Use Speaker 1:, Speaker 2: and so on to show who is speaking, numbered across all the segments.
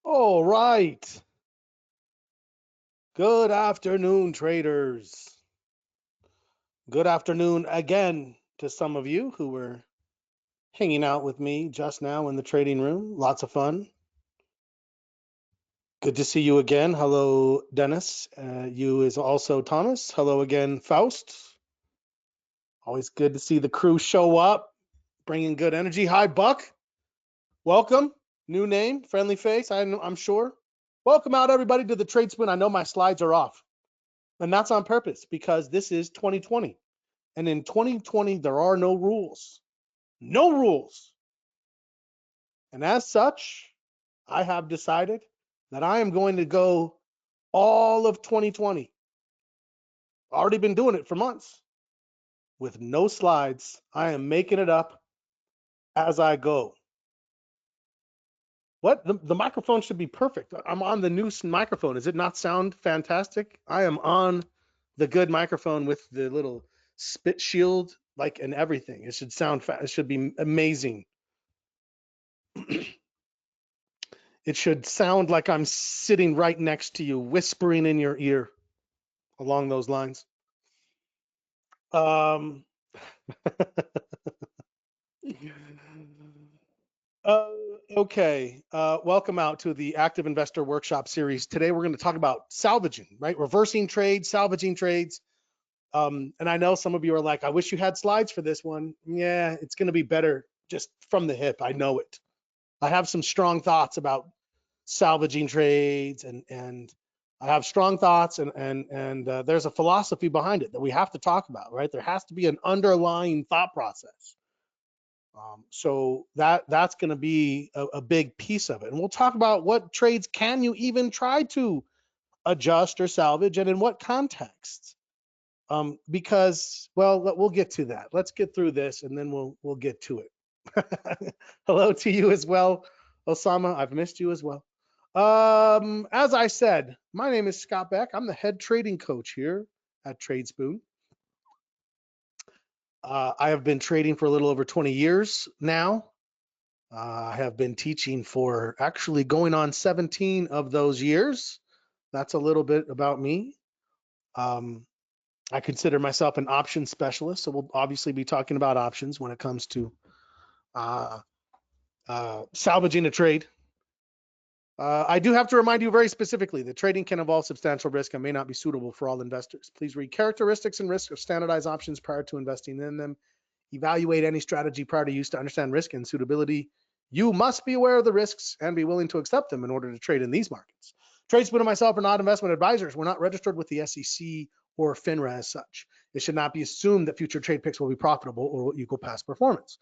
Speaker 1: All right. Good afternoon, traders. Good afternoon again to some of you who were hanging out with me just now in the trading room. Lots of fun. Good to see you again. Hello, Dennis. You is also Thomas. Hello again, Faust. Always good to see the crew show up, bringing good energy. Hi, Buck. Welcome. New name, friendly face, I'm sure. Welcome out, everybody, to the Trade Spoon. I know my slides are off. And that's on purpose because this is 2020. And in 2020, there are no rules. No rules. And as such, I have decided that I am going to go all of 2020. Already been doing it for months with no slides. I am making it up as I go. What? The microphone should be perfect. I'm on the new microphone. Does it not sound fantastic? I am on the good microphone with the little spit shield, like, and everything. It should sound it should be amazing. It should sound like I'm sitting right next to you, whispering in your ear along those lines. Um, uh, okay. Welcome out to the Active Investor Workshop series. Today we're going to talk about salvaging, right? Reversing trades, salvaging trades. And I know some of you are like, I wish you had slides for this one. Yeah, it's going to be better just from the hip. I know it. I have some strong thoughts about salvaging trades, and I have strong thoughts, and there's a philosophy behind it that we have to talk about, right? There has to be an underlying thought process. So that's going to be a big piece of it, and we'll talk about what trades can you even try to adjust or salvage, and in what context. Because, well, we'll get to that. Let's get through this, and then we'll get to it. Hello to you as well, Osama. I've missed you as well. As I said, my name is Scott Beck. I'm the head trading coach here at TradeSpoon. I have been trading for a little over 20 years now. I have been teaching for actually going on 17 of those years. That's a little bit about me. I consider myself an options specialist, so we'll obviously be talking about options when it comes to salvaging a trade. I do have to remind you very specifically that trading can involve substantial risk and may not be suitable for all investors. Please read characteristics and risks of standardized options prior to investing in them. Evaluate any strategy prior to use to understand risk and suitability. You must be aware of the risks and be willing to accept them in order to trade in these markets. TradeSpoon and myself are not investment advisors. We're not registered with the SEC or FINRA as such. It should not be assumed that future trade picks will be profitable or will equal past performance.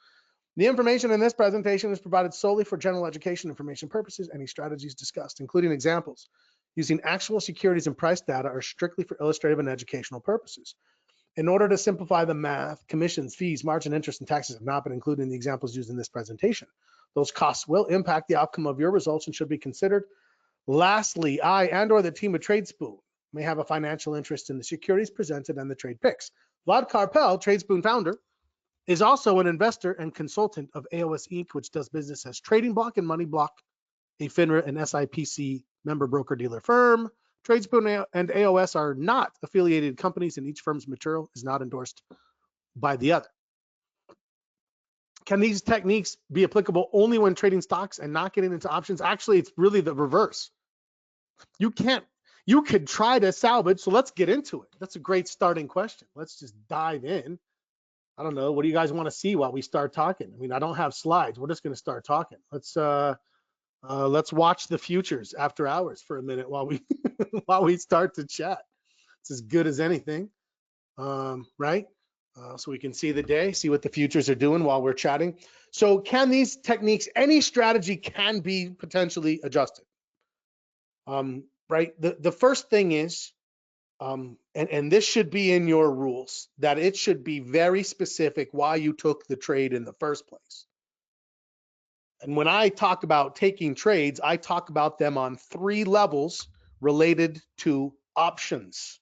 Speaker 1: The information in this presentation is provided solely for general education information purposes. Any strategies discussed, including examples using actual securities and price data, are strictly for illustrative and educational purposes. In order to simplify the math, commissions, fees, margin, interest, and taxes have not been included in the examples used in this presentation. Those costs will impact the outcome of your results and should be considered. Lastly, I and/or the team at TradeSpoon may have a financial interest in the securities presented and the trade picks. Vlad Karpel, TradeSpoon founder, is also an investor and consultant of AOS Inc., which does business as Trading Block and Money Block, a FINRA and SIPC member broker-dealer firm. TradeSpoon and AOS are not affiliated companies, and each firm's material is not endorsed by the other. Can these techniques be applicable only when trading stocks and not getting into options? Actually, it's really the reverse. You could try to salvage, so let's get into it. That's a great starting question. Let's just dive in. I don't know. What do you guys want to see while we start talking? I memean, I don't have slides. We're just going to start talking. Let's watch the futures after hours for a minute while we while we start to chat. It's as good as anything, right? So we can see the day, see what the futures are doing while we're chatting. So can these techniques, any strategy can be potentially adjusted, right? The first thing is, and this should be in your rules, that it should be very specific why you took the trade in the first place. And when I talk about taking trades, I talk about them on 3 levels related to options.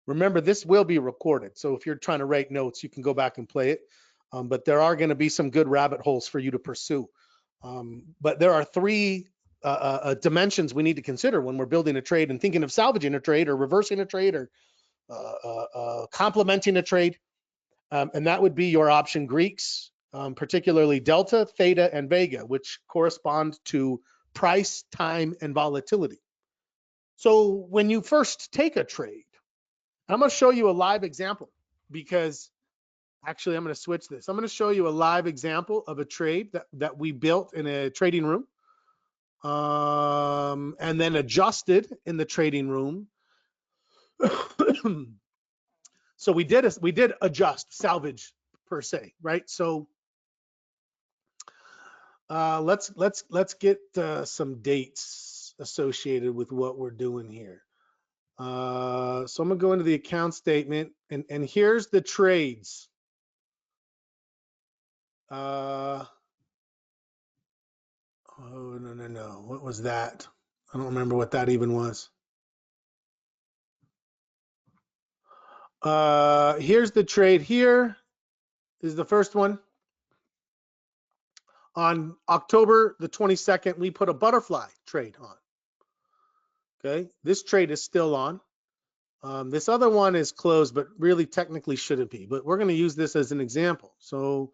Speaker 1: Remember, this will be recorded. So if you're trying to write notes, you can go back and play it. But there are going to be some good rabbit holes for you to pursue. But there are 3 dimensions we need to consider when we're building a trade and thinking of salvaging a trade or reversing a trade or complementing a trade. And that would be your option Greeks, particularly delta, theta, and vega, which correspond to price, time, and volatility. So when you first take a trade, I'm going to show you a live example because actually I'm going to switch this. I'm going to show you a live example of a trade that we built in a trading room and then adjusted in the trading room. So we did adjust, salvage per se, right? So let's get some dates associated with what we're doing here. So I'm gonna go into the account statement, and here's the trades. Oh no, what was that? I don't remember what that even was. Here's the trade. Here is the first one. On October the 22nd, we put a butterfly trade on. Okay, this trade is still on. This other one is closed, but really technically shouldn't be. But we're going to use this as an example. So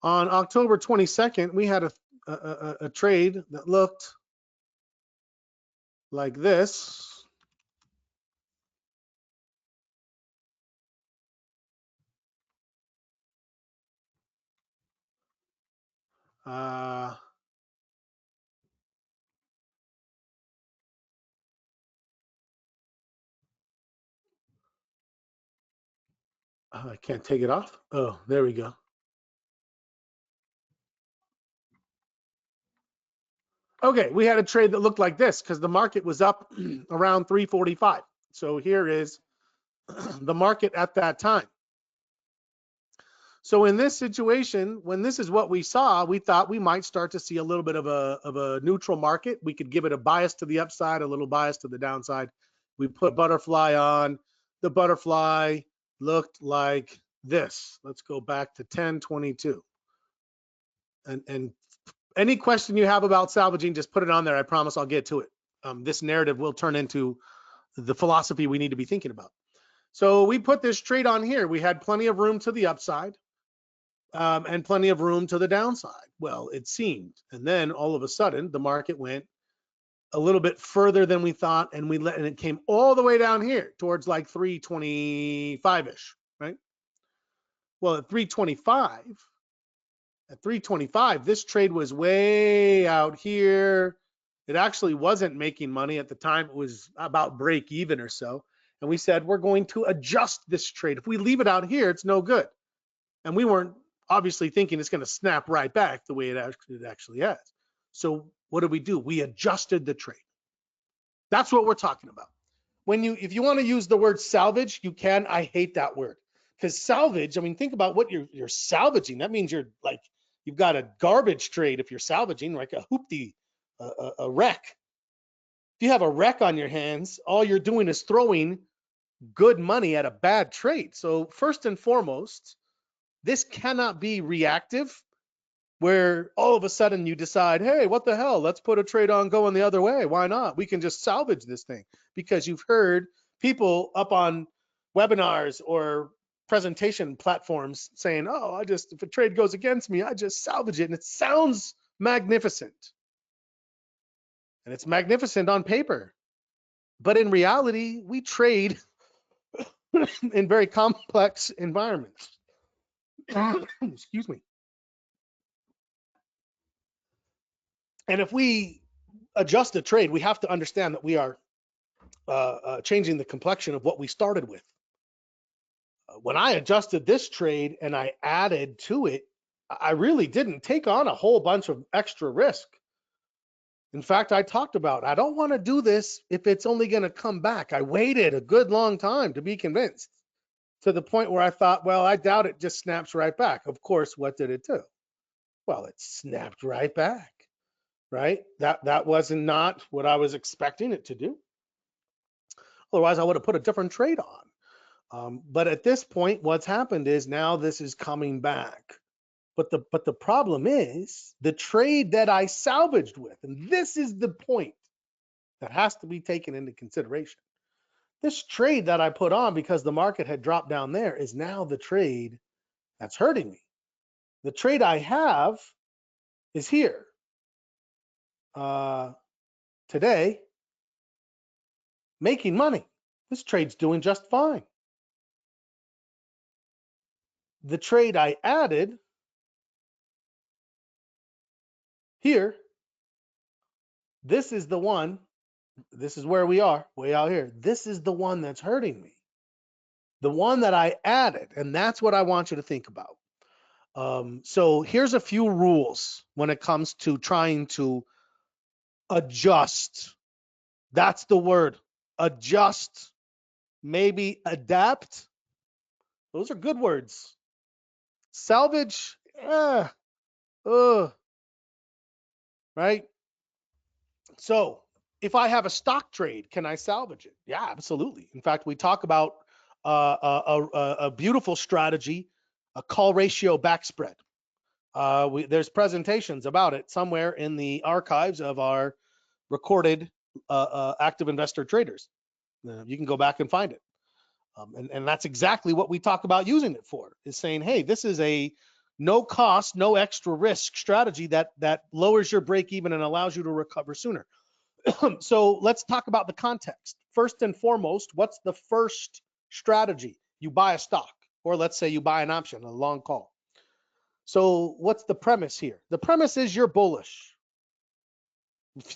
Speaker 1: on October 22nd, we had a trade that looked like this. I can't take it off. Oh, there we go. Okay, we had a trade that looked like this because the market was up around 345. So here is the market at that time. So in this situation, when this is what we saw, we thought we might start to see a little bit of a neutral market. We could give it a bias to the upside, a little bias to the downside. We put butterfly on. The butterfly looked like this. Let's go back to 1022. And any question you have about salvaging, just put it on there. I promise I'll get to it. This narrative will turn into the philosophy we need to be thinking about. So we put this trade on here. We had plenty of room to the upside. And plenty of room to the downside. Well, it seemed. And then all of a sudden, the market went a little bit further than we thought, and and it came all the way down here towards like 325-ish, right? Well, at 325, this trade was way out here. It actually wasn't making money at the time. It was about break even or so. And we said, we're going to adjust this trade. If we leave it out here, it's no good. And we weren't obviously thinking it's going to snap right back the way it actually has. So what did we do? We adjusted the trade. That's what we're talking about. If you want to use the word salvage, you can. I hate that word because salvage, I mean, think about what you're salvaging. That means you've got a garbage trade if you're salvaging, like a hoopty, a wreck. If you have a wreck on your hands, all you're doing is throwing good money at a bad trade. So first and foremost, this cannot be reactive where all of a sudden you decide, hey, what the hell? Let's put a trade on going the other way. Why not? We can just salvage this thing because you've heard people up on webinars or presentation platforms saying, oh, if a trade goes against me, I just salvage it. And it sounds magnificent. And it's magnificent on paper. But in reality, we trade in very complex environments. Excuse me. And if we adjust a trade, we have to understand that we are changing the complexion of what we started with. When I adjusted this trade and I added to it, I really didn't take on a whole bunch of extra risk. In fact, I talked about, I don't want to do this if it's only going to come back. I waited a good long time to be convinced, to the point where I thought, well, I doubt it just snaps right back. Of course, what did it do? Well, it snapped right back, right? That wasn't not what I was expecting it to do. Otherwise, I would have put a different trade on. But at this point, what's happened is now this is coming back. But the problem is the trade that I salvaged with, and this is the point that has to be taken into consideration. This trade that I put on because the market had dropped down there is now the trade that's hurting me. The trade I have is here. Today, making money. This trade's doing just fine. The trade I added here, this is the one, this is where we are, way out here. This is the one that's hurting me. The one that I added, and that's what I want you to think about. So here's a few rules when it comes to trying to adjust. That's the word. Adjust, maybe adapt. Those are good words. Salvage, right? So if I have a stock trade, can I salvage it? Yeah, absolutely. In fact, we talk about a beautiful strategy, a call ratio back spread. There's presentations about it somewhere in the archives of our recorded active investor traders. You can go back and find it. And that's exactly what we talk about using it for, is saying, hey, this is a no cost, no extra risk strategy that lowers your break even and allows you to recover sooner. So let's talk about the context. First and foremost, what's the first strategy? You buy a stock, or let's say you buy an option, a long call. So what's the premise here? The premise is you're bullish.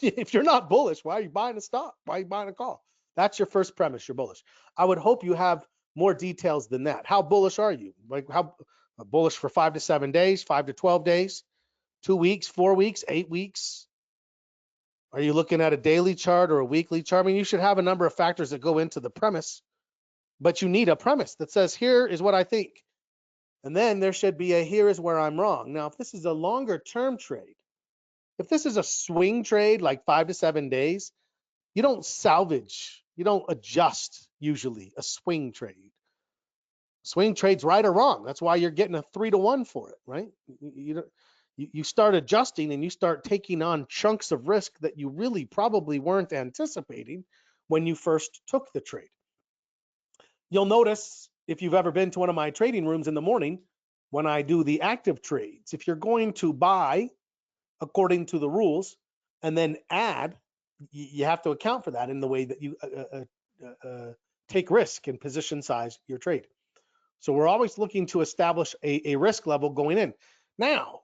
Speaker 1: If you're not bullish, why are you buying a stock? Why are you buying a call? That's your first premise. You're bullish. I would hope you have more details than that. How bullish are you? Like how bullish for 5 to 7 days, 5 to 12 days, 2 weeks, 4 weeks, 8 weeks? Are you looking at a daily chart or a weekly chart? I mean, you should have a number of factors that go into the premise, but you need a premise that says, here is what I think. And then there should be a, here is where I'm wrong. Now, if this is a longer term trade, if this is a swing trade, like 5 to 7 days, you don't salvage, you don't adjust usually a swing trade. Swing trade's right or wrong. That's why you're getting a 3-to-1 for it, right? You start adjusting and you start taking on chunks of risk that you really probably weren't anticipating when you first took the trade. You'll notice, if you've ever been to one of my trading rooms in the morning, when I do the active trades, if you're going to buy according to the rules and then add, you have to account for that in the way that you take risk and position size your trade. So we're always looking to establish a risk level going in. Now,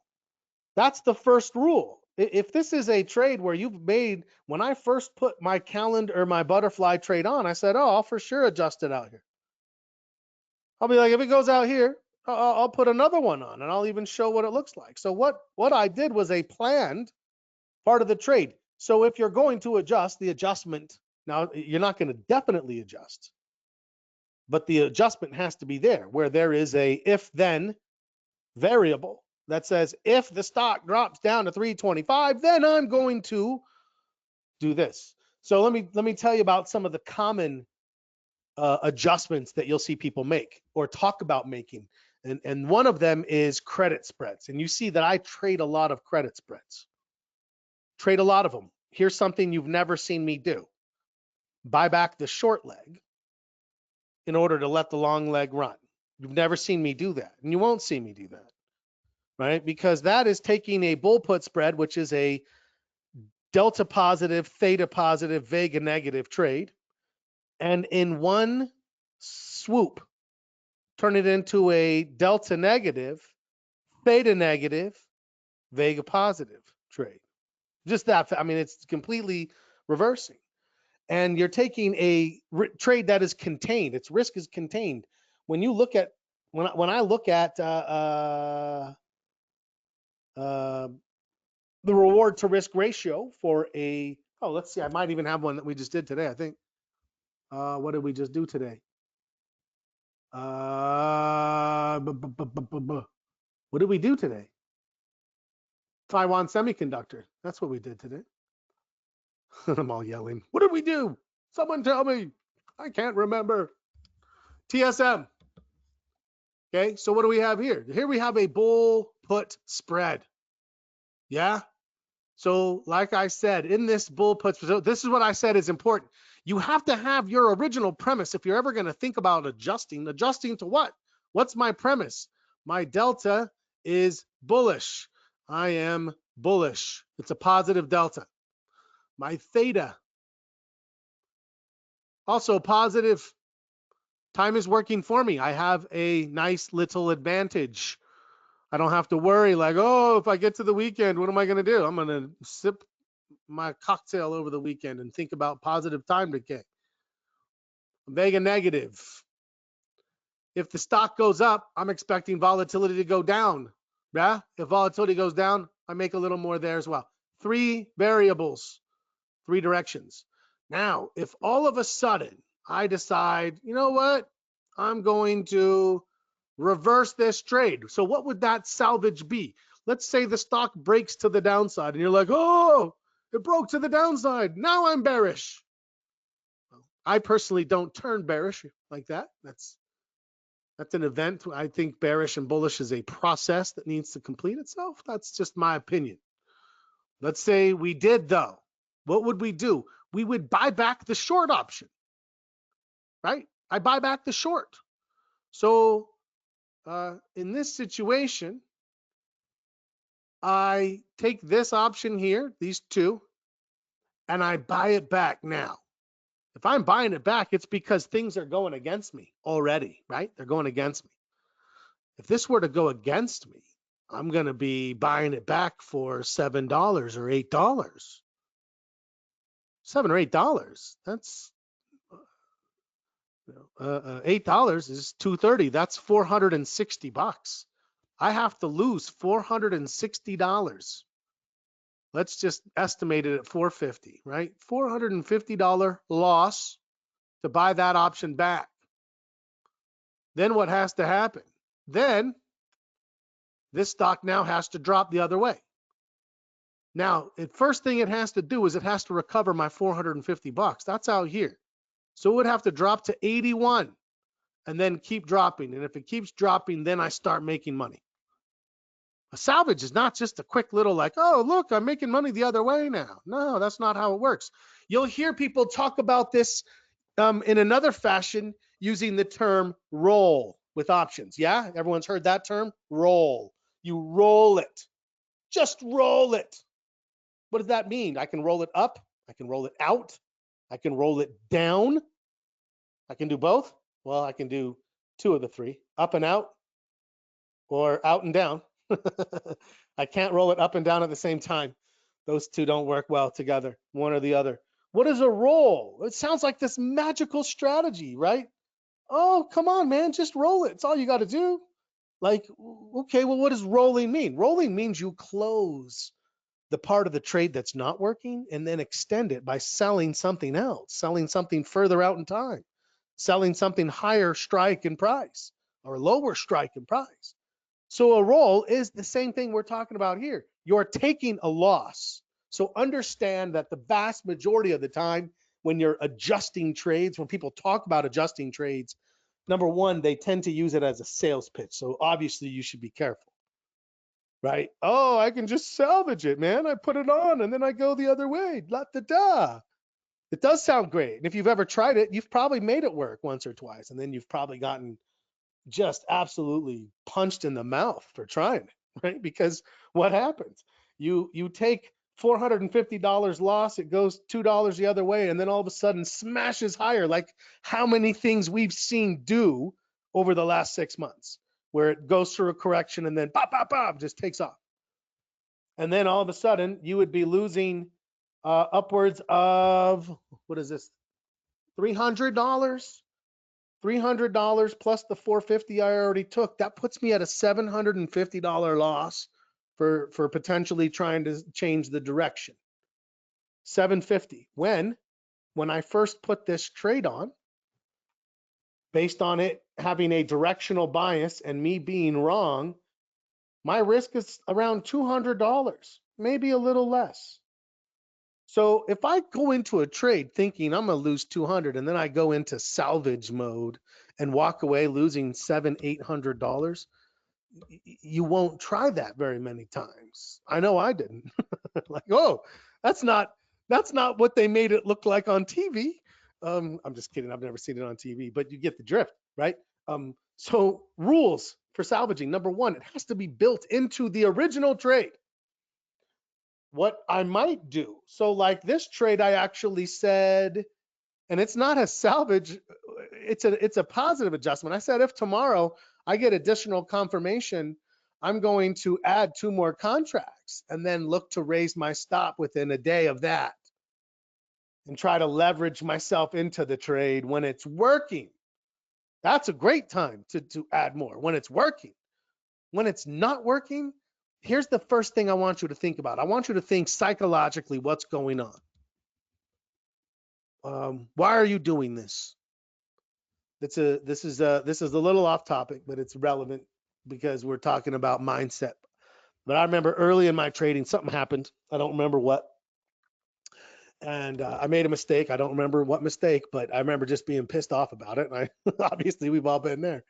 Speaker 1: that's the first rule. If this is a trade where you've made, when I first put my calendar or my butterfly trade on, I said, oh, I'll for sure adjust it out here. I'll be like, if it goes out here, I'll put another one on and I'll even show what it looks like. So what I did was a planned part of the trade. So if you're going to adjust, the adjustment, now you're not going to definitely adjust, but the adjustment has to be there, where there is a if then variable that says, if the stock drops down to 325, then I'm going to do this. So let me tell you about some of the common adjustments that you'll see people make or talk about making. And one of them is credit spreads. And you see that I trade a lot of credit spreads. Trade a lot of them. Here's something you've never seen me do. Buy back the short leg in order to let the long leg run. You've never seen me do that, and you won't see me do that, right? Because that is taking a bull put spread, which is a delta positive, theta positive, vega negative trade, and in one swoop, turn it into a delta negative, theta negative, vega positive trade. Just that, I mean, it's completely reversing. And you're taking a trade that is contained. Its risk is contained. When you look at, when I look at the reward to risk ratio for a, oh, let's see, I might even have one that we just did today, I think. What did we just do today? What did we do today? Taiwan Semiconductor. That's what we did today. I'm all yelling. What did we do? Someone tell me. I can't remember. TSM. Okay, so what do we have here? Here we have a bull put spread. Yeah. So like I said, in this bull put, so this is what I said is important. You have to have your original premise. If you're ever going to think about adjusting to what? What's my premise? My delta is bullish. I am bullish. It's a positive delta. My theta, also positive. Time is working for me. I have a nice little advantage. I don't have to worry like, oh, if I get to the weekend, what am I going to do? I'm going to sip my cocktail over the weekend and think about positive time decay. Vega negative. If the stock goes up, I'm expecting volatility to go down. Yeah. If volatility goes down, I make a little more there as well. 3 variables, 3 directions. Now, if all of a sudden I decide, you know what, I'm going to reverse this trade. So what would that salvage be? Let's say the stock breaks to the downside and you're like, oh, it broke to the downside. Now I'm bearish. I personally don't turn bearish like that. That's an event. I think bearish and bullish is a process that needs to complete itself. That's just my opinion. Let's say we did though. What would we do? We would buy back the short option, right? I buy back the short. So in this situation, I take this option here, these two, and I buy it back now. If I'm buying it back, it's because things are going against me already, right? They're going against me. If this were to go against me, I'm going to be buying it back for $7 or $8. $7 or $8. That's $8 is $230. That's $460. I have to lose $460. Let's just estimate it at $450, right? $450 loss to buy that option back. Then what has to happen? Then this stock now has to drop the other way. Now, the first thing it has to do is it has to recover my $450. That's out here. So it would have to drop to 81 and then keep dropping. And if it keeps dropping, then I start making money. A salvage is not just a quick little like, oh, look, I'm making money the other way now. No, that's not how it works. You'll hear people talk about this in another fashion using the term roll with options. Yeah, everyone's heard that term? Roll. You roll it. Just roll it. What does that mean? I can roll it up. I can roll it out. I can roll it down. I can do both. Well, I can do 2 of the 3, up and out or out and down. I can't roll it up and down at the same time. Those 2 don't work well together, one or the other. What is a roll? It sounds like this magical strategy, right? Oh, come on, man, just roll it. It's all you got to do. Like, okay, well, what does rolling mean? Rolling means you close the part of the trade that's not working and then extend it by selling something else, selling something further out in time, selling something higher strike in price or lower strike in price. So a roll is the same thing we're talking about here. You're taking a loss. So understand that the vast majority of the time when you're adjusting trades, when people talk about adjusting trades, number one, they tend to use it as a sales pitch. So obviously you should be careful, right? Oh, I can just salvage it, man. I put it on and then I go the other way. La-da-da. It does sound great. And if you've ever tried it, you've probably made it work once or twice. And then you've probably gotten just absolutely punched in the mouth for trying it, right? Because what happens? You take $450 loss, it goes $2 the other way, and then all of a sudden smashes higher, like how many things we've seen do over the last 6 months, where it goes through a correction and then pop, pop, pop, just takes off. And then all of a sudden you would be losing upwards of, what is this, $300? $300 plus the $450 I already took. That puts me at a $750 loss for potentially trying to change the direction. $750. When I first put this trade on, based on it having a directional bias and me being wrong, my risk is around $200, maybe a little less. So if I go into a trade thinking I'm going to lose 200 and then I go into salvage mode and walk away losing $700-800, you won't try that very many times. I know I didn't. Like, oh, that's not that's not what they made it look like on TV. I'm just kidding. I've never seen it on TV, but you get the drift, right? So rules for salvaging. Number one, it has to be built into the original trade. What I might do. So like this trade, I actually said, and it's not a salvage, it's a positive adjustment. I said if tomorrow I get additional confirmation, I'm going to add 2 more contracts and then look to raise my stop within a day of that and try to leverage myself into the trade when it's working. That's a great time to add more when it's working. When it's not working, here's the first thing I want you to think about. I want you to think psychologically what's going on. Why are you doing this? This is a little off topic, but it's relevant because we're talking about mindset. But I remember early in my trading, something happened. I don't remember what, and I made a mistake. I don't remember what mistake, but I remember just being pissed off about it. And I obviously we've all been there.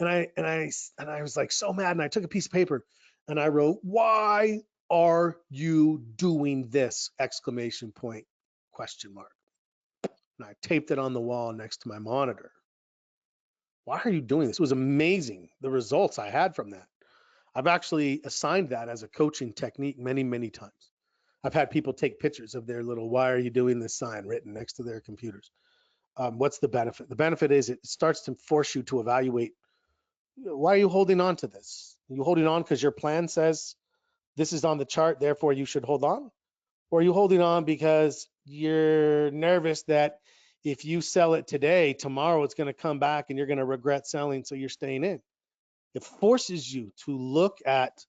Speaker 1: And I was like so mad, and I took a piece of paper and I wrote, "Why are you doing this?" Exclamation point, question mark. And I taped it on the wall next to my monitor. Why are you doing this? It was amazing, the results I had from that. I've actually assigned that as a coaching technique many, many times. I've had people take pictures of their little "Why are you doing this?" sign written next to their computers. What's the benefit? The benefit is it starts to force you to evaluate, why are you holding on to this? Are you holding on because your plan says this is on the chart, therefore you should hold on? Or are you holding on because you're nervous that if you sell it today, tomorrow it's going to come back and you're going to regret selling, so you're staying in? It forces you to look at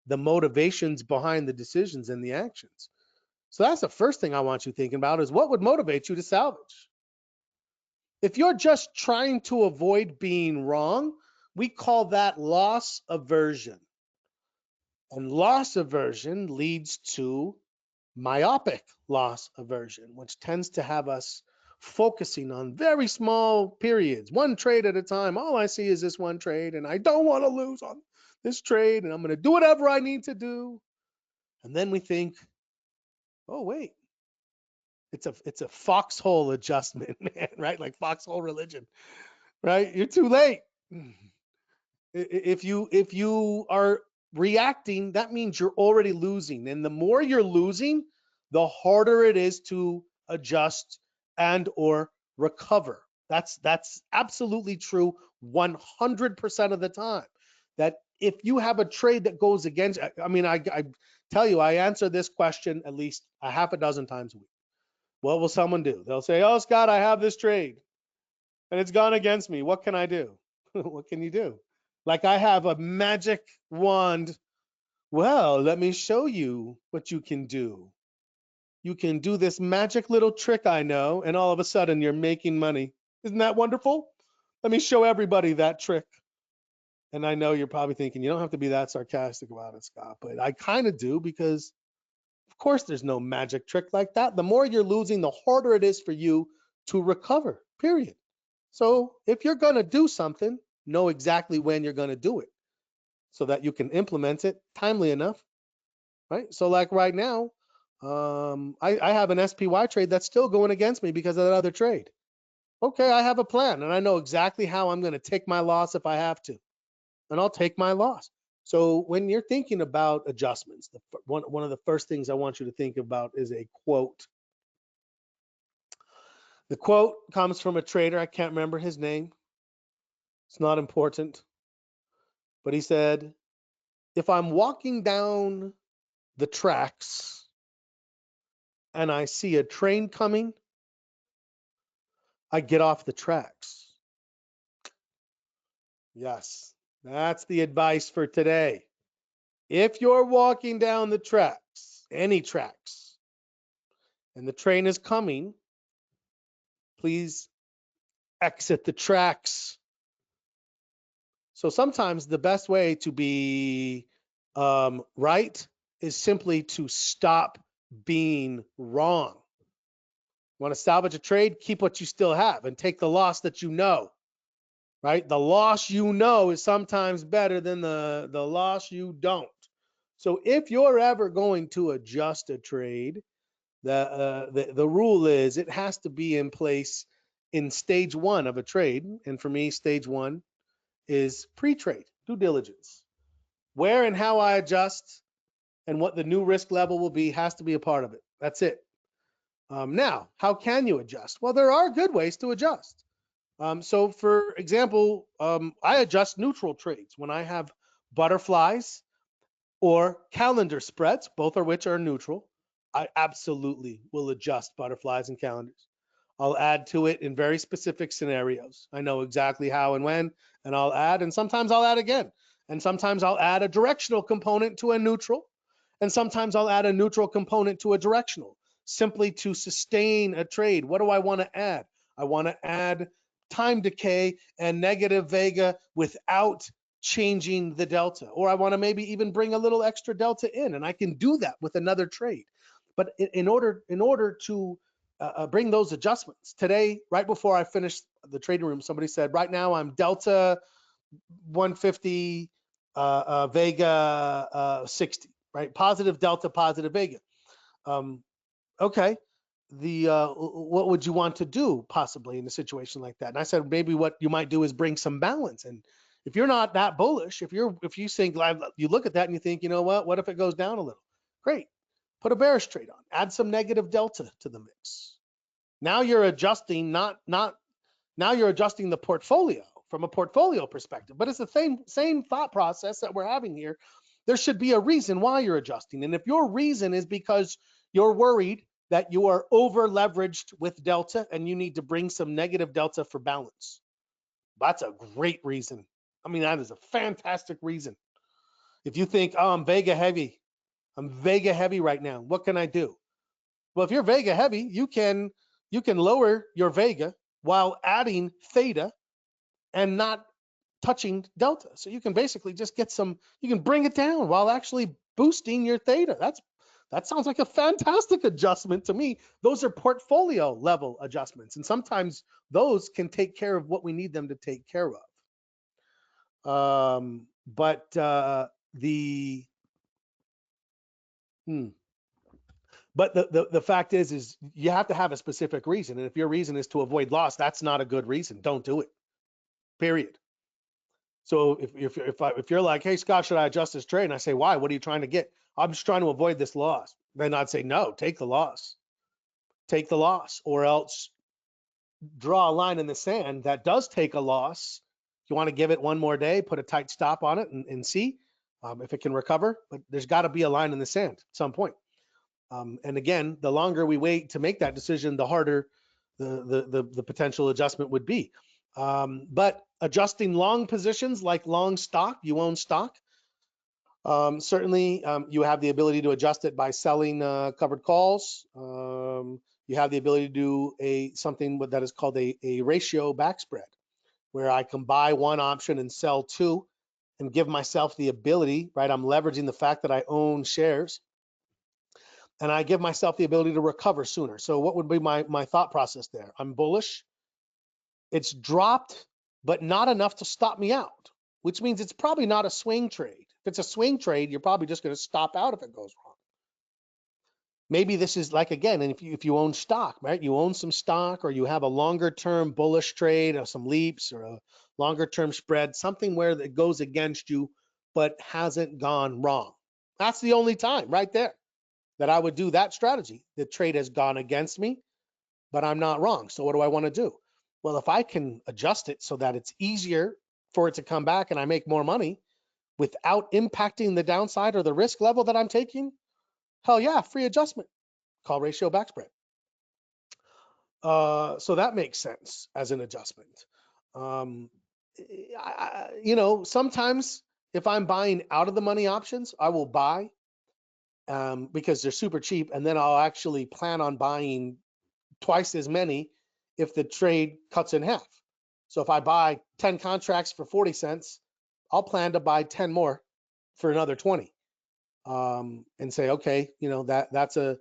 Speaker 1: the motivations behind the decisions and the actions. So that's the first thing I want you thinking about is what would motivate you to salvage? If you're just trying to avoid being wrong, we call that loss aversion. And loss aversion leads to myopic loss aversion, which tends to have us focusing on very small periods, one trade at a time. All I see is this one trade, and I don't want to lose on this trade, and I'm going to do whatever I need to do. And then we think, oh, wait, it's a foxhole adjustment, man, right? Like foxhole religion, right? You're too late. If you are reacting, that means you're already losing. And the more you're losing, the harder it is to adjust and or recover. That's absolutely true 100% of the time. That if you have a trade that goes against, I mean, I tell you, I answer this question at least a half a dozen times a week. What will someone do? They'll say, "Oh, Scott, I have this trade and it's gone against me. What can I do?" What can you do? Like I have a magic wand. Well, let me show you what you can do. You can do this magic little trick I know, and all of a sudden you're making money. Isn't that wonderful? Let me show everybody that trick. And I know you're probably thinking, you don't have to be that sarcastic about it, Scott, but I kind of do because, of course, there's no magic trick like that. The more you're losing, the harder it is for you to recover, period. So if you're going to do something, know exactly when you're going to do it so that you can implement it timely enough, right? So like right now, I have an SPY trade that's still going against me because of that other trade. Okay, I have a plan and I know exactly how I'm going to take my loss if I have to, and I'll take my loss. So when you're thinking about adjustments, one of the first things I want you to think about is a quote. The quote comes from a trader. I can't remember his name. It's not important. But he said, if I'm walking down the tracks and I see a train coming, I get off the tracks. Yes, that's the advice for today. If you're walking down the tracks, any tracks, and the train is coming, please exit the tracks. So sometimes the best way to be right is simply to stop being wrong. Want to salvage a trade? Keep what you still have and take the loss that you know. right? The loss you know is sometimes better than the loss you don't. So if you're ever going to adjust a trade, the rule is it has to be in place in stage one of a trade. And for me, stage one is pre-trade, due diligence. Where and how I adjust and what the new risk level will be has to be a part of it. That's it. Now, how can you adjust? Well, there are good ways to adjust. So for example, I adjust neutral trades when I have butterflies or calendar spreads, both of which are neutral. I absolutely will adjust butterflies and calendars. I'll add to it in very specific scenarios. I know exactly how and when, and I'll add, and sometimes I'll add again. And sometimes I'll add a directional component to a neutral, and sometimes I'll add a neutral component to a directional, simply to sustain a trade. What do I want to add? I want to add time decay and negative vega without changing the delta, or I want to maybe even bring a little extra delta in, and I can do that with another trade. But in order to bring those adjustments today, right before I finished the trading room, somebody said, right now I'm delta 150, vega 60, right? Positive delta, positive vega. Um, okay, what would you want to do possibly in a situation like that? And I said, maybe what you might do is bring some balance. And if you're not that bullish, if you think, you look at that and you think, you know what if it goes down a little? Great, put a bearish trade on, add some negative delta to the mix. Now you're adjusting, now you're adjusting the portfolio from a portfolio perspective, but it's the same thought process that we're having here. There should be a reason why you're adjusting. And if your reason is because you're worried that you are over leveraged with delta and you need to bring some negative delta for balance, that's a great reason. I mean, that is a fantastic reason. If you think, oh, I'm Vega heavy right now, what can I do? Well, if you're Vega heavy, you can lower your Vega while adding theta and not touching delta. So you can basically just you can bring it down while actually boosting your theta. That sounds like a fantastic adjustment to me. Those are portfolio level adjustments, and sometimes those can take care of what we need them to take care of. But the hmm. But the fact is you have to have a specific reason, and if your reason is to avoid loss, that's not a good reason. Don't do it. Period. So if you're like, hey Scott, should I adjust this trade? And I say, why? What are you trying to get? I'm just trying to avoid this loss. Then I'd say, no, take the loss. Take the loss, or else draw a line in the sand that does take a loss. You want to give it one more day, put a tight stop on it, and see if it can recover. But there's got to be a line in the sand at some point. And again, the longer we wait to make that decision, the harder the potential adjustment would be. But adjusting long positions, like long stock, you own stock, certainly you have the ability to adjust it by selling covered calls. You have the ability to do something that is called a ratio back spread, where I can buy one option and sell two and give myself the ability, right? I'm leveraging the fact that I own shares, and I give myself the ability to recover sooner. So what would be my thought process there? I'm bullish. It's dropped, but not enough to stop me out, which means it's probably not a swing trade. If it's a swing trade, you're probably just going to stop out if it goes wrong. Maybe this is like, again, and if you own stock, right? You own some stock, or you have a longer term bullish trade, or some leaps, or a longer term spread, something where it goes against you, but hasn't gone wrong. That's the only time right there that I would do that strategy. The trade has gone against me, but I'm not wrong. So what do I want to do? Well, if I can adjust it so that it's easier for it to come back and I make more money without impacting the downside or the risk level that I'm taking, hell yeah, free adjustment, call ratio back spread. So that makes sense as an adjustment. Sometimes if I'm buying out of the money options, I will buy because they're super cheap, and then I'll actually plan on buying twice as many if the trade cuts in half. So if I buy 10 contracts for 40 cents, I'll plan to buy 10 more for another 20, and say, okay, that's a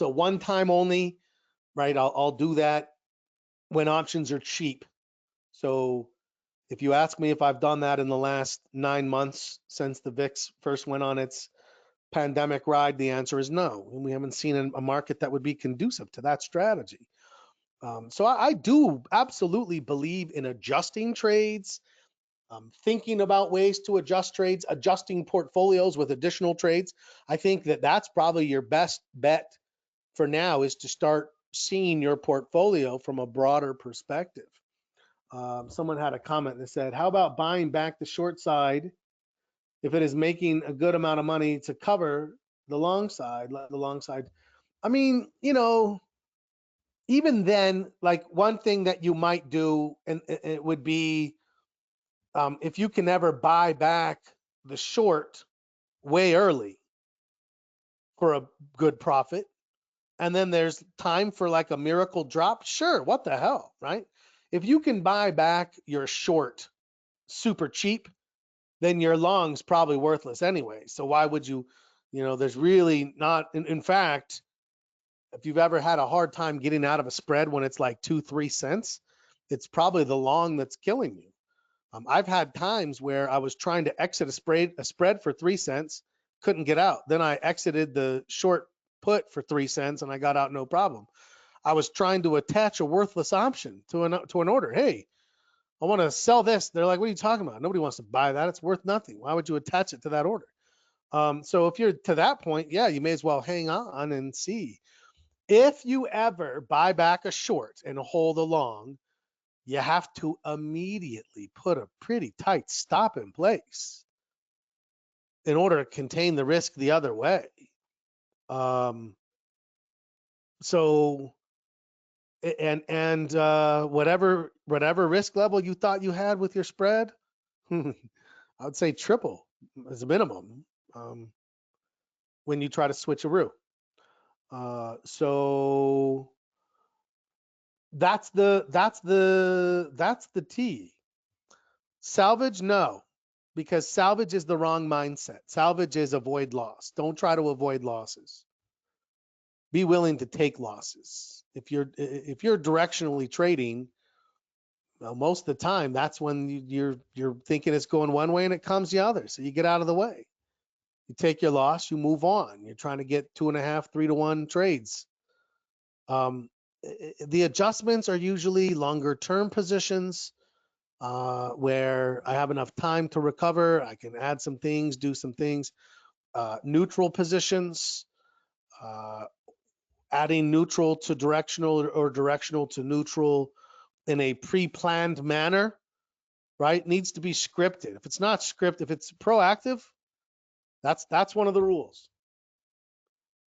Speaker 1: one time only, right? I'll do that when options are cheap. So If you ask me if I've done that in the last 9 months since the VIX first went on its pandemic ride, the answer is no. And we haven't seen a market that would be conducive to that strategy. So I do absolutely believe in adjusting trades, thinking about ways to adjust trades, adjusting portfolios with additional trades. I think that that's probably your best bet for now, is to start seeing your portfolio from a broader perspective. Someone had a comment that said, how about buying back the short side if it is making a good amount of money to cover the long side? I mean, even then, like, one thing that you might do, and it would be, if you can ever buy back the short way early for a good profit, and then there's time for like a miracle drop, sure, what the hell, right? If you can buy back your short super cheap, then your long's probably worthless anyway. So why would you, there's really not, in fact, if you've ever had a hard time getting out of a spread when it's like 2-3 cents, it's probably the long that's killing you. I've had times where I was trying to exit a spread for 3 cents, couldn't get out. Then I exited the short put for 3 cents and I got out no problem. I was trying to attach a worthless option to an order. Hey, I want to sell this. They're like, what are you talking about? Nobody wants to buy that. It's worth nothing. Why would you attach it to that order? So if you're to that point, yeah, you may as well hang on and see. If you ever buy back a short and hold a long, you have to immediately put a pretty tight stop in place in order to contain the risk the other way. So whatever risk level you thought you had with your spread, I would say triple as a minimum, when you try to switcheroo. So that's the T. Salvage, no, because salvage is the wrong mindset. Salvage is avoid loss. Don't try to avoid losses. Be willing to take losses. If you're directionally trading, well, most of the time that's when you're thinking it's going one way and it comes the other. So you get out of the way. You take your loss, you move on. You're trying to get 2.5, 3-to-1 trades. The adjustments are usually longer term positions, where I have enough time to recover. I can add some things, do some things. Neutral positions, adding neutral to directional or directional to neutral in a pre-planned manner, right? Needs to be scripted. If it's not scripted, if it's proactive, that's one of the rules,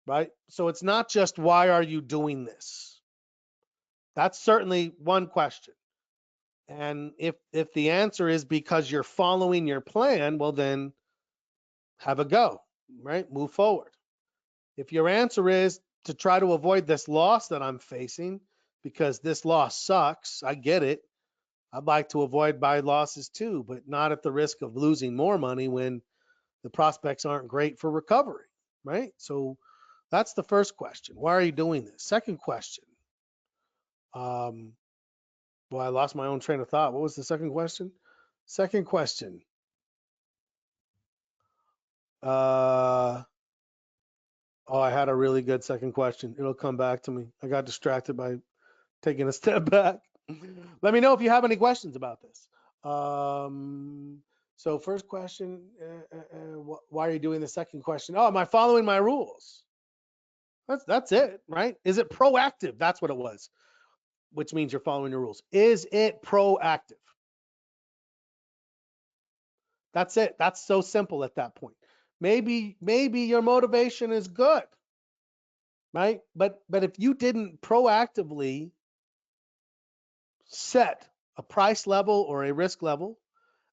Speaker 1: right? So it's not just, why are you doing this? That's certainly one question. And if the answer is because you're following your plan, well, then have a go, right? Move forward. If your answer is to try to avoid this loss that I'm facing, because this loss sucks, I get it. I'd like to avoid buy losses too, but not at the risk of losing more money when the prospects aren't great for recovery, right? So that's the first question. Why are you doing this? Second question. Well, I lost my own train of thought. What was the second question? Second question. Oh, I had a really good second question. It'll come back to me. I got distracted by taking a step back. Let me know if you have any questions about this. So first question, why are you doing the second question? Oh, am I following my rules? That's it, right? Is it proactive? That's what it was, which means you're following your rules. Is it proactive? That's it. That's so simple at that point. Maybe your motivation is good, right? But if you didn't proactively set a price level or a risk level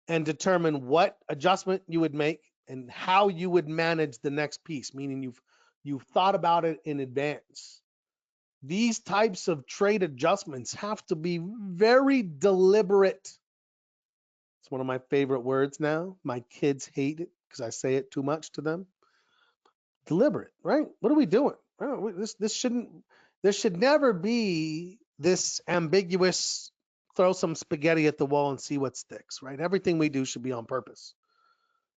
Speaker 1: and determine what adjustment you would make and how you would manage the next piece, meaning you've thought about it in advance. These types of trade adjustments have to be very deliberate. It's one of my favorite words now. My kids hate it because I say it too much to them. Deliberate, right? What are we doing? This should never be this ambiguous throw some spaghetti at the wall and see what sticks, right? Everything we do should be on purpose,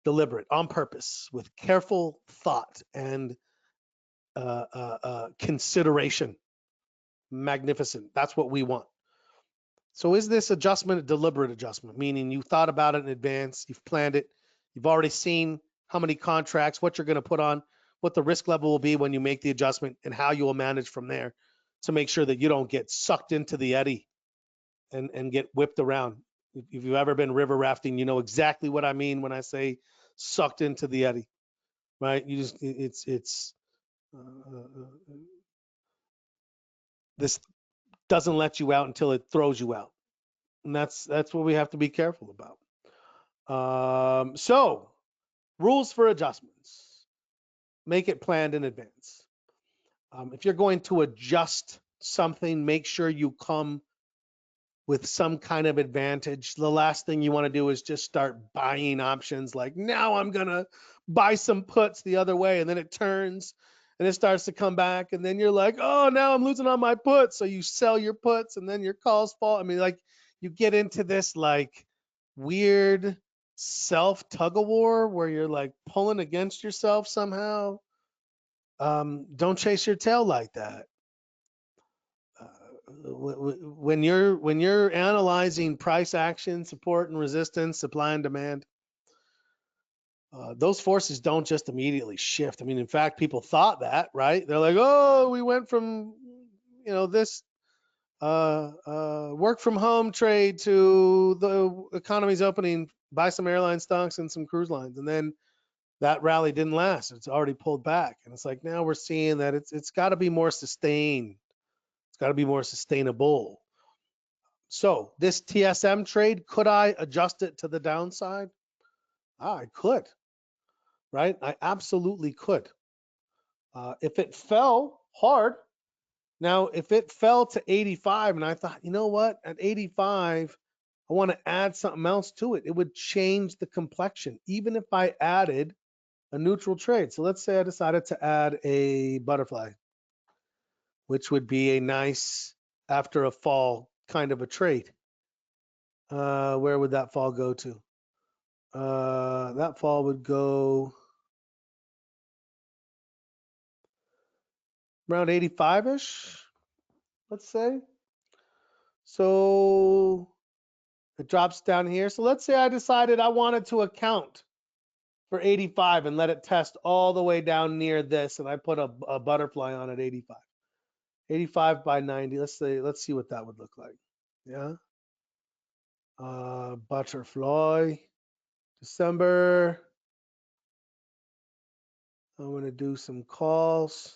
Speaker 1: deliberate, on purpose, with careful thought and consideration. Magnificent. That's what we want. So is this adjustment a deliberate adjustment? Meaning you thought about it in advance, you've planned it, you've already seen how many contracts, what you're going to put on, what the risk level will be when you make the adjustment, and how you will manage from there to make sure that you don't get sucked into the eddy and get whipped around. If you've ever been river rafting, you know exactly what I mean when I say sucked into the eddy, right? You just, it's this doesn't let you out until it throws you out. And that's what we have to be careful about. So rules for adjustments, make it planned in advance. If you're going to adjust something, make sure you come with some kind of advantage. The last thing you want to do is just start buying options like, now I'm going to buy some puts the other way, and then it turns and it starts to come back, and then you're like, oh, now I'm losing on my puts. So you sell your puts and then your calls fall. I mean, like, you get into this like weird self tug of war where you're like pulling against yourself somehow. Don't chase your tail like that. When you're analyzing price action, support and resistance, supply and demand, those forces don't just immediately shift. I mean, in fact, people thought that, right? They're like, oh, we went from this work from home trade to the economy's opening, buy some airline stocks and some cruise lines, and then that rally didn't last. It's already pulled back, and it's like now we're seeing that it's got to be more sustained. It's got to be more sustainable. So this TSM trade, could I adjust it to the downside? I could, right? I absolutely could. If it fell hard, now if it fell to 85 and I thought, you know what, at 85, I want to add something else to it, it would change the complexion, even if I added a neutral trade. So let's say I decided to add a butterfly, which would be a nice after a fall kind of a trade. Where would that fall go to? That fall would go around 85-ish, let's say. So it drops down here. So let's say I decided I wanted to account for 85 and let it test all the way down near this, and I put a butterfly on at 85. 85 by 90. Let's see what that would look like. Yeah. Butterfly. December. I'm going to do some calls.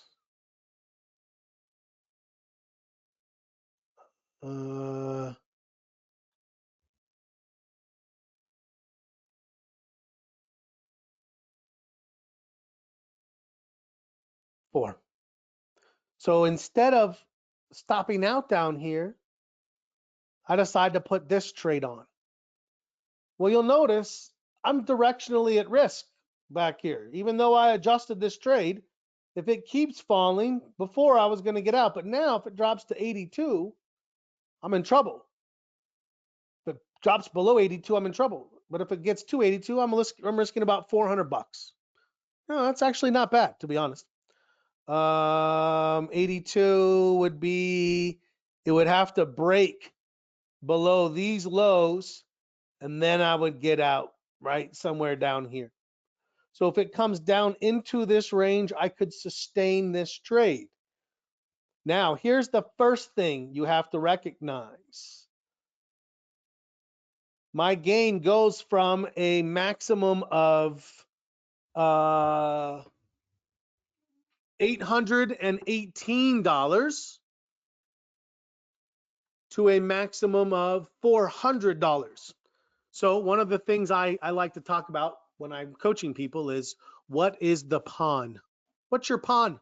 Speaker 1: 4. So instead of stopping out down here, I decide to put this trade on. Well, you'll notice I'm directionally at risk back here. Even though I adjusted this trade, if it keeps falling, before I was going to get out, but now if it drops to 82, I'm in trouble. If it drops below 82, I'm in trouble. But if it gets to 82, I'm risking about $400. No, that's actually not bad, to be honest. 82 would be, it would have to break below these lows, and then I would get out right somewhere down here. So if it comes down into this range, I could sustain this trade. Now, here's the first thing you have to recognize. My gain goes from a maximum of $818 to a maximum of $400. So one of the things I like to talk about when I'm coaching people is, what is the pawn? What's your pawn?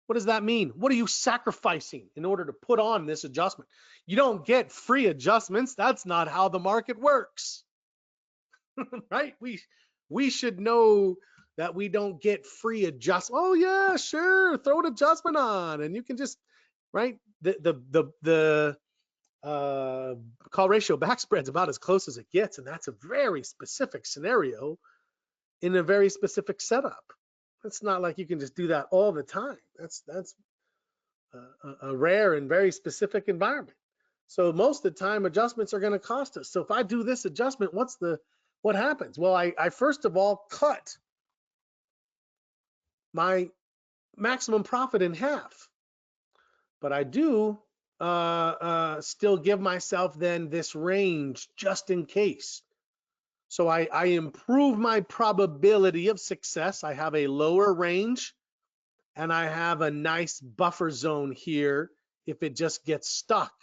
Speaker 1: What does that mean? What are you sacrificing in order to put on this adjustment? You don't get free adjustments. That's not how the market works, right? We should know that we don't get free adjustment. Oh yeah, sure, throw an adjustment on, and you can just, right? The call ratio back spread's about as close as it gets, and that's a very specific scenario in a very specific setup. It's not like you can just do that all the time. That's a rare and very specific environment. So most of the time, adjustments are going to cost us. So if I do this adjustment, what happens? Well, I first of all cut my maximum profit in half, but I do still give myself then this range just in case. So I improve my probability of success. I have a lower range and I have a nice buffer zone here if it just gets stuck.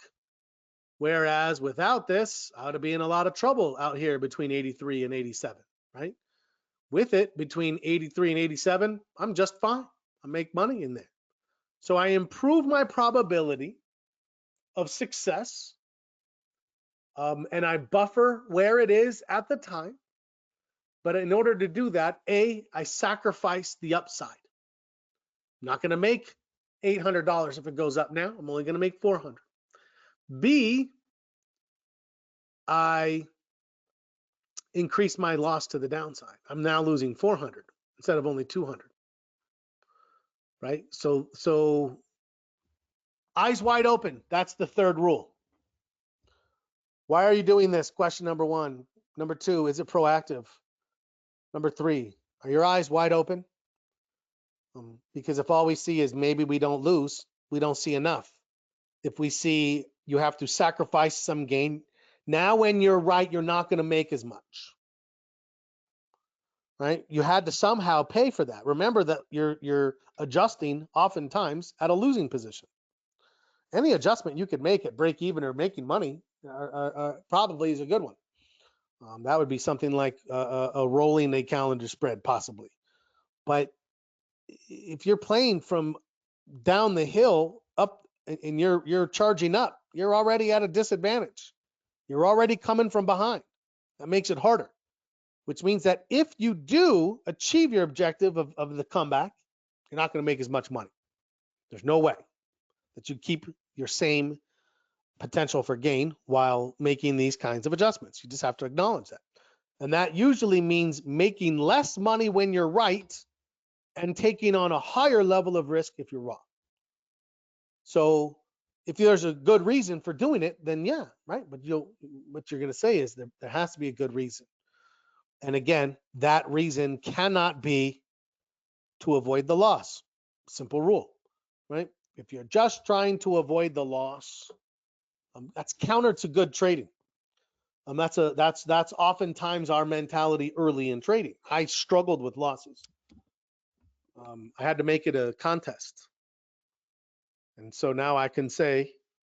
Speaker 1: Whereas without this, I would be in a lot of trouble out here between 83 and 87, right? With it, between 83 and 87, I'm just fine. I make money in there. So I improve my probability of success, and I buffer where it is at the time. But in order to do that, I sacrifice the upside. I'm not going to make $800 if it goes up now. I'm only going to make $400. B, I increase my loss to the downside. I'm now losing 400 instead of only 200. Right? So eyes wide open. That's the third rule. Why are you doing this? Question number 1. Number 2, is it proactive? Number 3, are your eyes wide open? Because if all we see is maybe we don't lose, we don't see enough. If we see you have to sacrifice some gain, now when you're right, you're not going to make as much. Right? You had to somehow pay for that. Remember that you're adjusting oftentimes at a losing position. Any adjustment you could make at break even or making money probably is a good one. That would be something like a rolling a calendar spread, possibly. But if you're playing from down the hill up and you're charging up, you're already at a disadvantage. You're already coming from behind. That makes it harder, which means that if you do achieve your objective of the comeback, you're not going to make as much money. There's no way that you keep your same potential for gain while making these kinds of adjustments. You just have to acknowledge that. And that usually means making less money when you're right and taking on a higher level of risk if you're wrong. So if there's a good reason for doing it, then yeah, right? But what you're going to say is there has to be a good reason. And again, that reason cannot be to avoid the loss. Simple rule, right? If you're just trying to avoid the loss, that's counter to good trading. That's oftentimes our mentality early in trading. I struggled with losses. I had to make it a contest. And so now I can say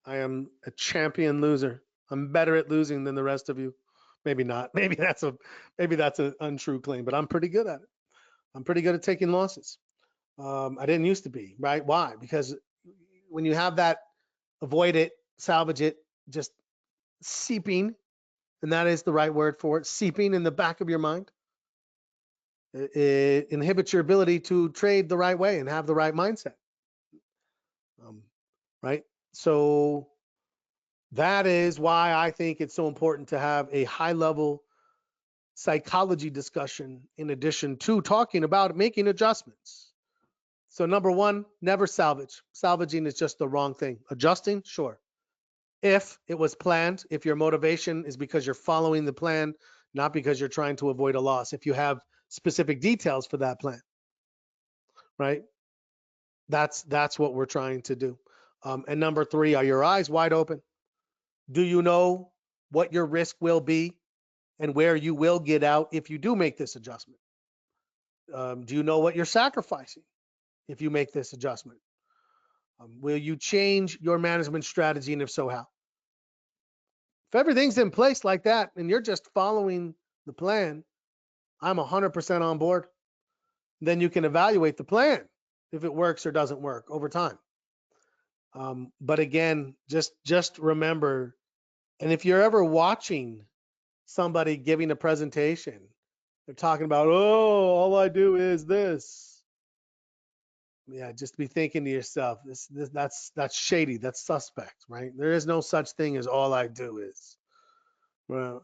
Speaker 1: I am a champion loser. I'm better at losing than the rest of you. Maybe not. Maybe that's an untrue claim, but I'm pretty good at it. I'm pretty good at taking losses. I didn't used to be, right? Why? Because when you have that avoid it, salvage it, just seeping, and that is the right word for it, seeping in the back of your mind, it inhibits your ability to trade the right way and have the right mindset. Right? So that is why I think it's so important to have a high level psychology discussion in addition to talking about making adjustments. So number 1, never salvage. Salvaging is just the wrong thing. Adjusting, sure. If it was planned, if your motivation is because you're following the plan, not because you're trying to avoid a loss, if you have specific details for that plan, right? That's what we're trying to do. And number 3, are your eyes wide open? Do you know what your risk will be and where you will get out if you do make this adjustment? Do you know what you're sacrificing if you make this adjustment? Will you change your management strategy, and if so, how? If everything's in place like that and you're just following the plan, I'm 100% on board. Then you can evaluate the plan if it works or doesn't work over time. But again, just remember, and if you're ever watching somebody giving a presentation, they're talking about, oh, all I do is this. Yeah, just be thinking to yourself, that's shady, that's suspect, right? There is no such thing as all I do is. Well,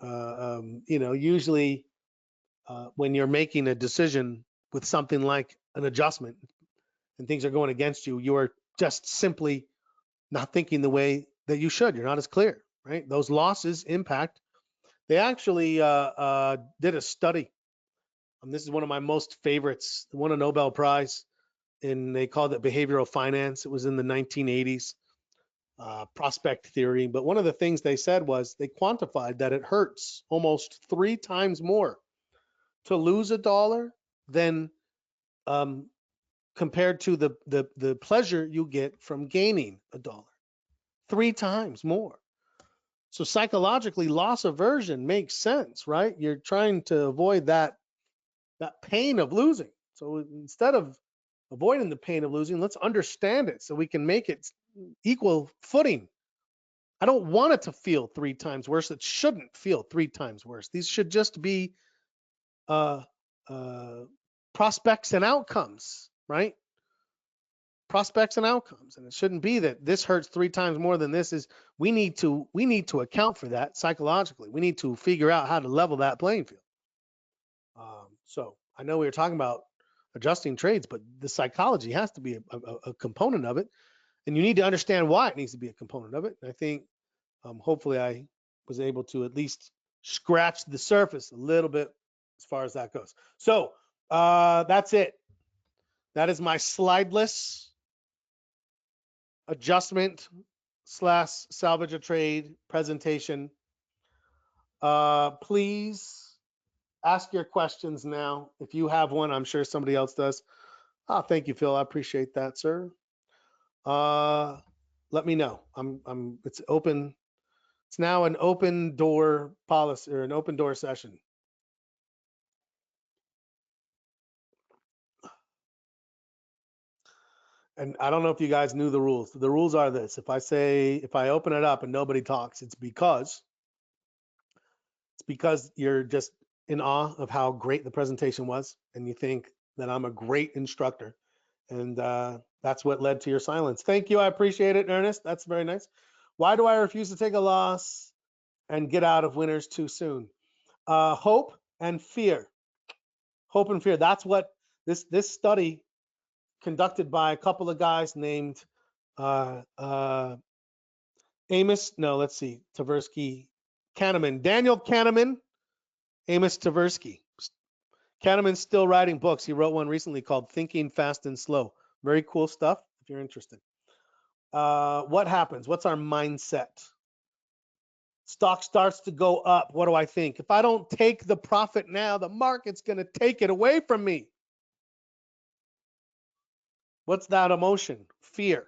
Speaker 1: usually when you're making a decision with something like an adjustment and things are going against you, you are just simply not thinking the way that you should. You're not as clear, right? Those losses impact. They actually did a study. This is one of my most favorites. It won a Nobel Prize, and they called it behavioral finance. It was in the 1980s, prospect theory. But one of the things they said was they quantified that it hurts almost 3 times more to lose a dollar than um, compared to the pleasure you get from gaining a dollar. 3 times more. So psychologically, loss aversion makes sense, right? You're trying to avoid that pain of losing. So instead of avoiding the pain of losing, let's understand it so we can make it equal footing. I don't want it to feel 3 times worse. It shouldn't feel 3 times worse. These should just be uh, uh, prospects and outcomes, right? Prospects and outcomes, and it shouldn't be that this hurts 3 times more than this is. We need to account for that psychologically. We need to figure out how to level that playing field. So I know we were talking about adjusting trades, but the psychology has to be a component of it, and you need to understand why it needs to be a component of it. And I think hopefully I was able to at least scratch the surface a little bit as far as that goes. So that's it. That is my slideless adjustment / salvage a trade presentation. Please ask your questions now. If you have one, I'm sure somebody else does. Thank you, Phil. I appreciate that, sir. Let me know. It's open. It's now an open door policy or an open door session. And I don't know if you guys knew the rules. The rules are this. If I open it up and nobody talks, it's because you're just in awe of how great the presentation was, and you think that I'm a great instructor, and that's what led to your silence. Thank you. I appreciate it, Ernest. That's very nice. Why do I refuse to take a loss and get out of winners too soon? Hope and fear. Hope and fear. That's what this study conducted by a couple of guys named uh, uh, Amos. No, let's see, Tversky, Kahneman, Daniel Kahneman, Amos Tversky. Kahneman's still writing books. He wrote one recently called Thinking Fast and Slow. Very cool stuff if you're interested. What happens? What's our mindset? Stock starts to go up. What do I think? If I don't take the profit now, the market's going to take it away from me. What's that emotion? Fear.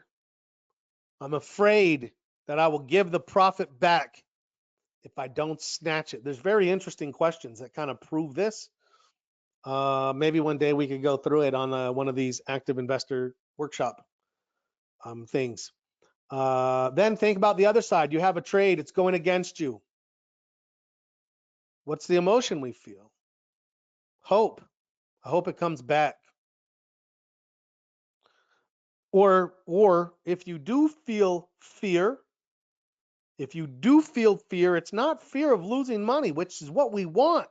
Speaker 1: I'm afraid that I will give the profit back if I don't snatch it. There's very interesting questions that kind of prove this. Maybe one day we could go through it on one of these active investor workshop things. Then think about the other side. You have a trade, it's going against you. What's the emotion we feel? Hope. I hope it comes back. Or if you do feel fear, it's not fear of losing money, which is what we want.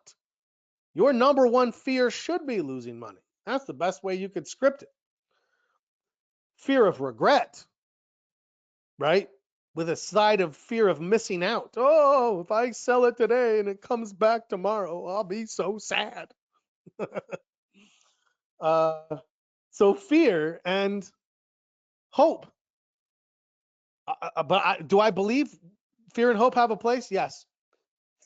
Speaker 1: Your number one fear should be losing money. That's the best way you could script it. Fear of regret, right? With a side of fear of missing out. Oh, if I sell it today and it comes back tomorrow, I'll be so sad. So fear and hope. Do I believe fear and hope have a place? Yes.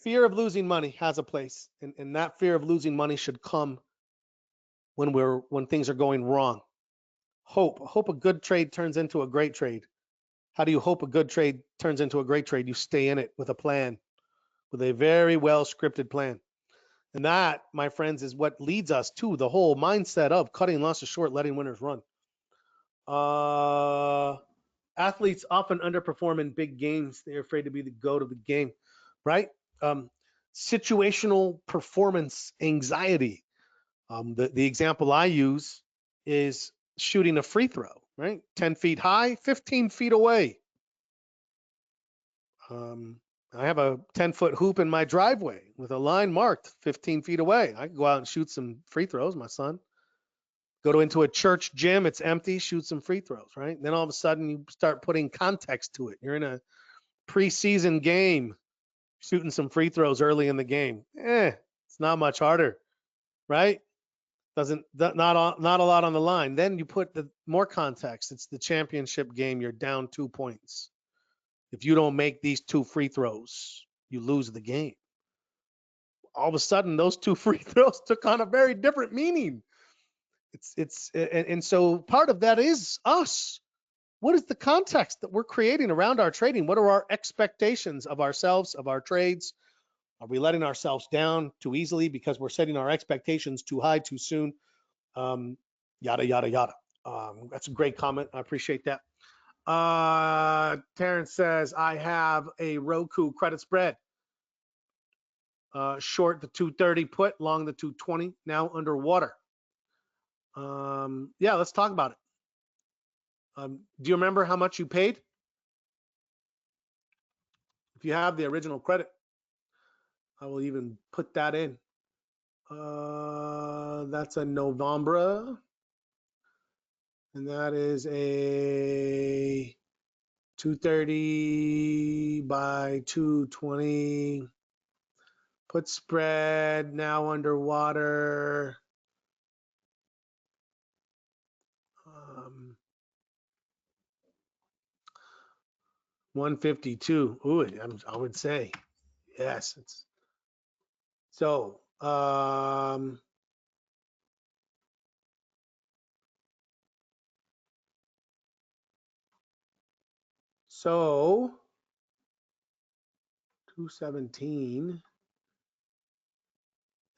Speaker 1: Fear of losing money has a place, and that fear of losing money should come when things are going wrong. Hope a good trade turns into a great trade. How do you hope a good trade turns into a great trade? You stay in it with a plan, with a very well scripted plan. And that, my friends, is what leads us to the whole mindset of cutting losses short, letting winners run. Athletes often underperform in big games. They're afraid to be the goat of the game, right? Situational performance anxiety. The example I use is shooting a free throw, right? 10 feet high, 15 feet away. I have a 10-foot hoop in my driveway with a line marked 15 feet away. I can go out and shoot some free throws, my son. Go into a church gym, it's empty, shoot some free throws, right? Then all of a sudden you start putting context to it. You're in a preseason game, shooting some free throws early in the game. It's not much harder, right? Not a lot on the line. Then you put the more context. It's the championship game. You're down 2 points. If you don't make these 2 free throws, you lose the game. All of a sudden, those 2 free throws took on a very different meaning. And so part of that is us. What is the context that we're creating around our trading? What are our expectations of ourselves, of our trades? Are we letting ourselves down too easily because we're setting our expectations too high too soon? Yada, yada, yada. That's a great comment. I appreciate that. Terrence says, I have a Roku credit spread. Short the 230 put, long the 220, now underwater. Yeah, let's talk about it. Do you remember how much you paid? If you have the original credit, I will even put that in. That's a November. And that is a 230 by 220. Put spread, now underwater. 152. Ooh, I would say, yes. So, so 217.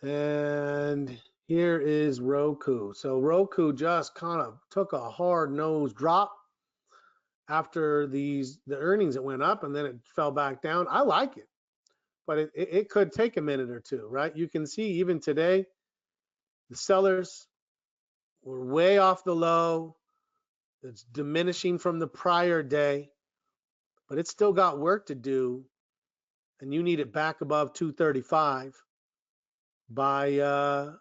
Speaker 1: And here is Roku. So Roku just kind of took a hard nose drop after the earnings. It went up and then it fell back down. I like it, but it could take a minute or two, right? You can see even today, the sellers were way off the low. It's diminishing from the prior day, but it's still got work to do, and you need it back above 235 by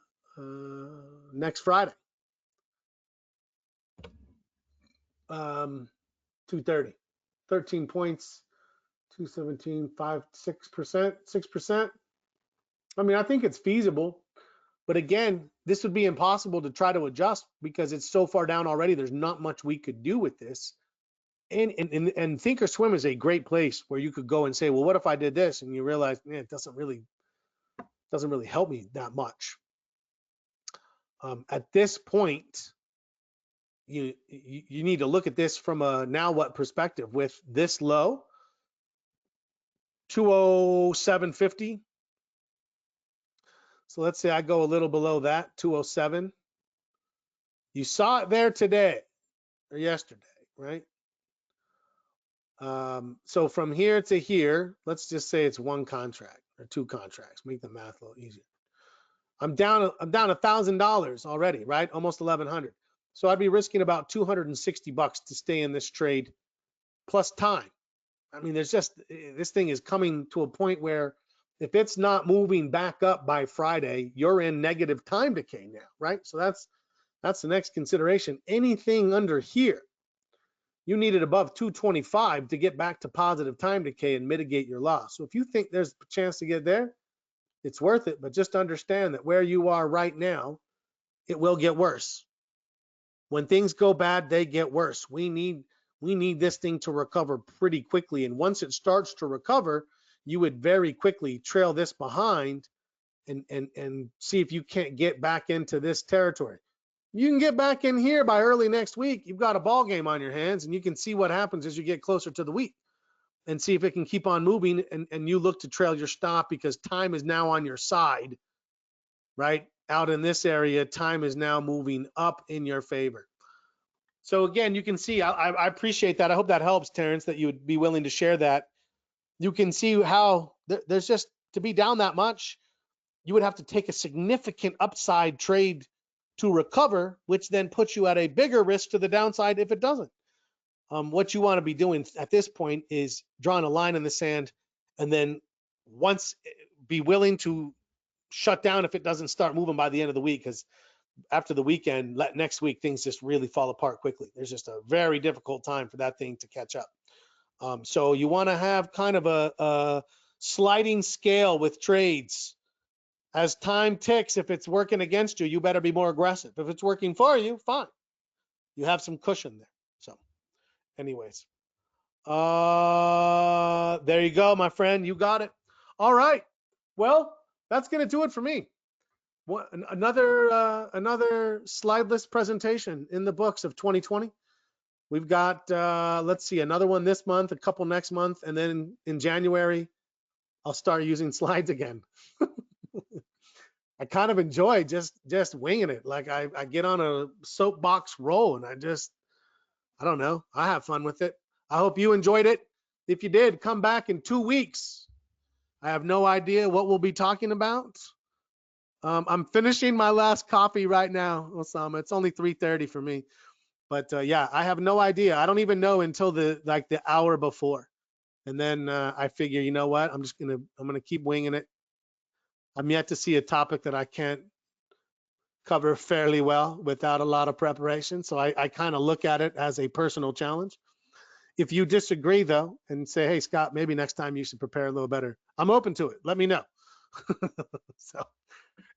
Speaker 1: next Friday. 230, 13 points, 217, 6%, 6%. I mean, I think it's feasible, but again, this would be impossible to try to adjust because it's so far down already. There's not much we could do with this. And Thinkorswim is a great place where you could go and say, well, what if I did this? And you realize, man, it doesn't really help me that much. At this point, you need to look at this from a now what perspective. With this low, 207.50. So let's say I go a little below that, 207. You saw it there today or yesterday, right? So from here to here, let's just say it's 1 contract or 2 contracts. Make the math a little easier. I'm down $1,000 already, right? Almost 1,100. So I'd be risking about $260 to stay in this trade plus time. I mean, this thing is coming to a point where if it's not moving back up by Friday, you're in negative time decay now, right? So that's the next consideration. Anything under here, you need it above 225 to get back to positive time decay and mitigate your loss. So if you think there's a chance to get there, it's worth it, but just understand that where you are right now, it will get worse. When things go bad, they get worse. We need this thing to recover pretty quickly. And once it starts to recover, you would very quickly trail this behind and see if you can't get back into this territory. You can get back in here by early next week. You've got a ball game on your hands, and you can see what happens as you get closer to the week and see if it can keep on moving, and you look to trail your stop because time is now on your side, right? Out in this area, time is now moving up in your favor. So again, you can see, I appreciate that. I hope that helps, Terrence, that you would be willing to share that. You can see how there's just, to be down that much, you would have to take a significant upside trade to recover, which then puts you at a bigger risk to the downside if it doesn't. What you want to be doing at this point is drawing a line in the sand, and then once be willing to shut down if it doesn't start moving by the end of the week, because after the weekend, next week, things just really fall apart quickly. There's just a very difficult time for that thing to catch up. So you want to have kind of a sliding scale with trades. As time ticks, if it's working against you, you better be more aggressive. If it's working for you, fine. You have some cushion there. So anyways, there you go, my friend. You got it. All right. Well, that's going to do it for me. Another slideless presentation in the books of 2020. We've got, let's see, another one this month, a couple next month, and then in January, I'll start using slides again. I kind of enjoy just winging it. Like I get on a soapbox roll and I don't know, I have fun with it. I hope you enjoyed it. If you did, come back in 2 weeks. I have no idea what we'll be talking about. I'm finishing my last coffee right now, Osama. It's only 3:30 for me. But yeah, I have no idea. I don't even know until the hour before. And then I figure, you know what? I'm gonna keep winging it. I'm yet to see a topic that I can't cover fairly well without a lot of preparation. So I kind of look at it as a personal challenge. If you disagree though, and say, hey, Scott, maybe next time you should prepare a little better, I'm open to it. Let me know. So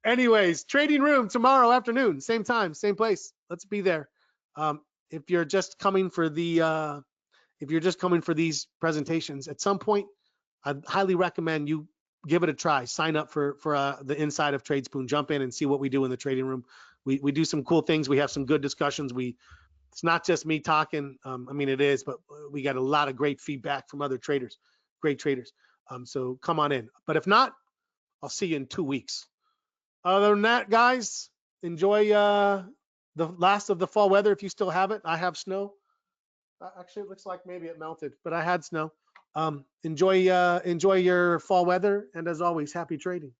Speaker 1: anyways, trading room tomorrow afternoon, same time, same place. Let's be there. If you're just coming for these presentations, at some point, I'd highly recommend you give it a try. Sign up for the inside of Tradespoon. Jump in and see what we do in the trading room. We do some cool things. We have some good discussions. It's not just me talking. I mean, it is, but we got a lot of great feedback from other traders, great traders. So come on in. But if not, I'll see you in 2 weeks. Other than that, guys, enjoy the last of the fall weather if you still have it. I have snow. Actually, it looks like maybe it melted, but I had snow. Enjoy your fall weather, and as always, happy trading.